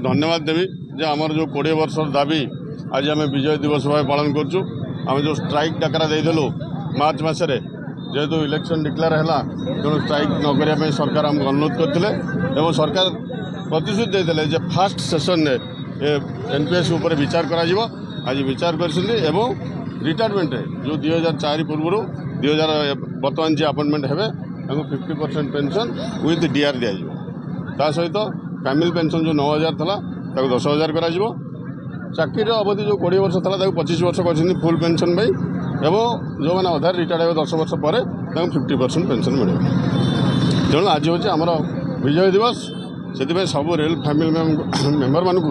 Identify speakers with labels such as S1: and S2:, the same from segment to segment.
S1: धन्यवाद देवी जे आमर जो 20 वर्ष दाबी आज आम विजय दिवस भाव पालन करूँ। आम जो स्ट्राइक डाकरा देलु मार्च मसरे जेहेतु इलेक्शन डिक्लेयर है तेणु स्ट्राइक न करने सरकार आमको अनुरोध करते सरकार प्रतिश्रुति देते फास्ट सेसन एनपीएस उपर विचार कर आज विचार कर रिटायरमेंट जो 2004 पूर्व 2000 बर्तमान जी अपॉइंटमेंट है 50% पेंशन विथ डीआर दिज्व सहित फैमिली पेंशन जो 9000 था 10,000 कर चाकरी अवधि जो 20 वर्ष था 25 वर्ष कर फुल पेंशन एवं जो मैंने अधार रिटायर्ड हो 10 वर्ष पर 50% पेंशन मिले। तेणु आज हूँ आमर विजय दिवस से सब रेल फैमिली मेम्बर मानक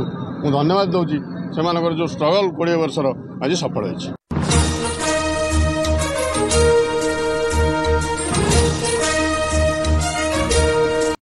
S1: धन्यवाद दूसरी से जो स्ट्रगल 20 वर्षर आज सफल हो।